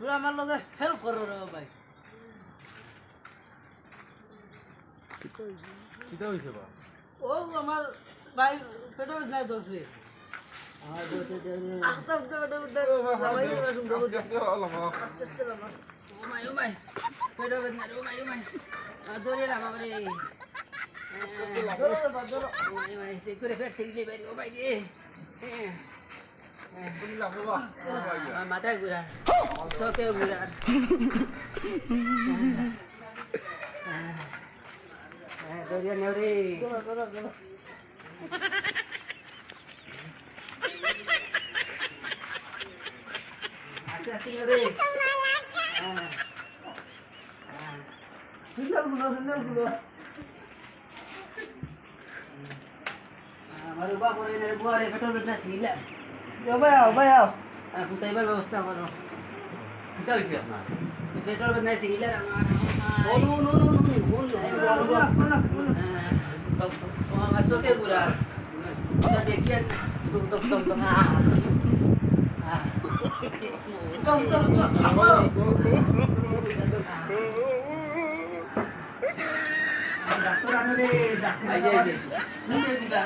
তোরা আমার লগে হেল্প করো রে ভাই। কিটা হইছে বা? ও আমার ভাই পেটে নাই দোষে। আমার দোষে দেনে। আস্তে ভাই ও মাই পেটে নাই ও মাই দৌড়ে না বাবা রে। করে ফের থেকে ভাই ও ভাই রে। মাথায় ঘুরা চোখে ঘুরা দরিয়া নেও রে আমার বাবা করে রে বুয়ারে পেট্রোল বেচনা ছিল ভাই আও ফুটাইবার ব্যবস্থা করো কিটা হইছে আপনার? পেট্রোল বেচনা ছিল আমার আমার চোখে ঘুরা দেখিয়েন ডাক্তার আনলে ডাক্তার শুনে দিবা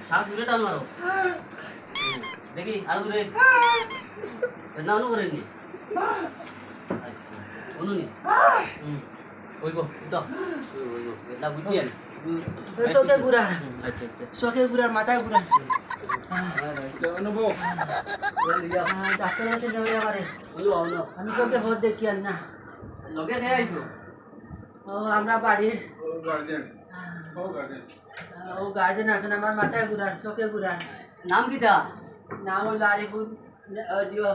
শ্বাস দূরে টান মারো দেখি আরো দূরে না অনু করেননি আচ্ছা অনুনি ওইব উঠো ওইব এটা বুঝছি আমি চোখে ঘুরা আচ্ছা আচ্ছা চোখে ঘুরার মাথায় ঘুরা অনুভব ডাক্তার কাছে নেবে আমারে অনু অনু আমি চোখে ভোট দেখি আর না লগে খেয়ে আইছো ও আমরা বাড়ির গার্জেন ও গার্জেন আছেন আমার মাথায় ঘুরার চোখে ঘুরার নাম কিটা নাম হলো আরিফুল দিও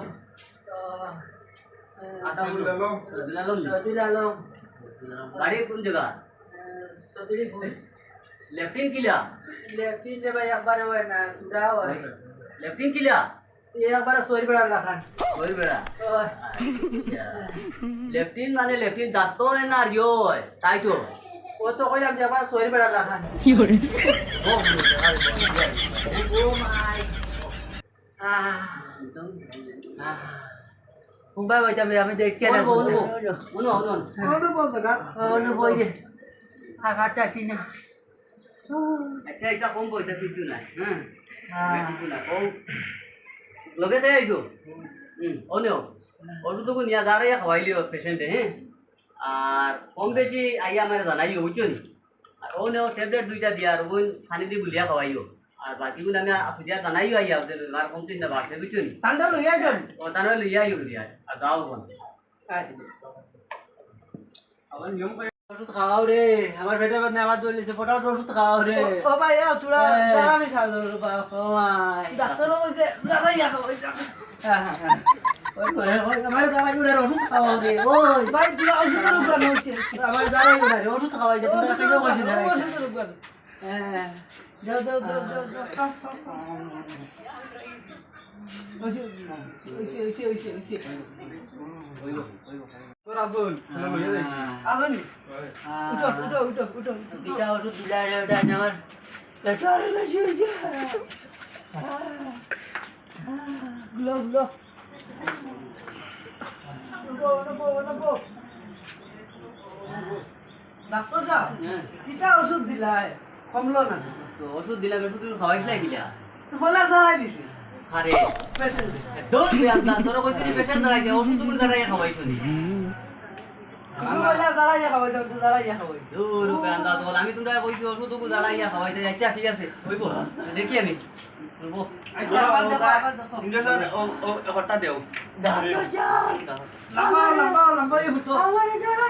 আতাউল আলম শহীদুল আলম গাড়ি কোন জায়গা চৌধুরী ফুল লেফটিন কিলা লেফটিন রে ভাই একবার হয় না দুটা হয় লেফটিন কিলা একবার সরি বেড়া লাখান ওই বেড়া লেফটিন মানে লেফটিন দাস্তো না আর ইয়ো টাইটো ও তো কইলাম যে একবার সরি বেড়া লাখান ও মাই মুম্বাই বইতে আমি দেখছি না অনুভব রে আঘাতটা আসি না আচ্ছা এটা কম পয়সা কিছু নাই হ্যাঁ কিছু না কম লগে তাই আইছো অনেও ওষুধটুকু নিয়ে যারাই খাওয়াইলিও পেশেন্টে হ্যাঁ আর কম বেশি আইয়া আমার জানাইও বুঝছো নি আর অনেও ট্যাবলেট দুইটা দিয়া আর ওই পানি দিয়ে গুলিয়া খাওয়াইও আর বাকিগুলো আমি খুঁজিয়া জানাইও আইয়া আর কম চিন্তা বাড়ছে বুঝছো নি ঠান্ডা লইয়া যান ও তার লইয়া আইও গুলিয়া আর যাও কোন আমার নিয়ম ওষুধ খাওয়াও রে আমার পেটে ব্যথা আমার দলিছে ফটাফট ওষুধ খাওয়াও রে ও ভাই তোরা দাঁড়ানি সাজো বাবা ও মাই ডাক্তারও বলছে দাঁড়াইয়া খাও আমার দাঁড়াই উড়ে ওষুধ খাওয়াও রে ওই ভাই তোরা ওষুধের উপর হচ্ছে আমার দাঁড়াই উড়ে ওষুধ খাওয়াই দে তোমরা কেন বলছিস ওষুধের উপর হ্যাঁ যাও যাও যাও যাও খাও খাও ওইসে তোরা শুন লইয়া যাই আগুন উঠো কিটা ওষুধ দিলা রে ওটা আমার পেছারে বেশি হয়েছে গুলো ডাক্তার সাহেব কিটা ওষুধ দিলাই কমলো না তো ওষুধ দিলাম ওষুধ খাওয়াইছিলা কিলা হলা জ্বালাই দিছে আরে পেশেন্ট দৌড় বেয়ান্দা তোর কইছিলি পেশেন্ট দাঁড়াইছে ওষুধটুকু দাঁড়াইয়া খাওয়াইছো নি তুমি হলা জ্বালাইয়া খাওয়াই দাও জ্বালাইয়া খাওয়াই দূর বেয়ান্দা তোল আমি তোরা কইছি ওষুধটুকু দাঁড়াইয়া খাওয়াইতে আচ্ছা ঠিক আছে হইব দেখি আমি বলবো আচ্ছা আবার দেখো ইনজেকশন ও হট্টা দেও ডাক্তার সাহেব লম্বা এই হতো আমার জ্বালা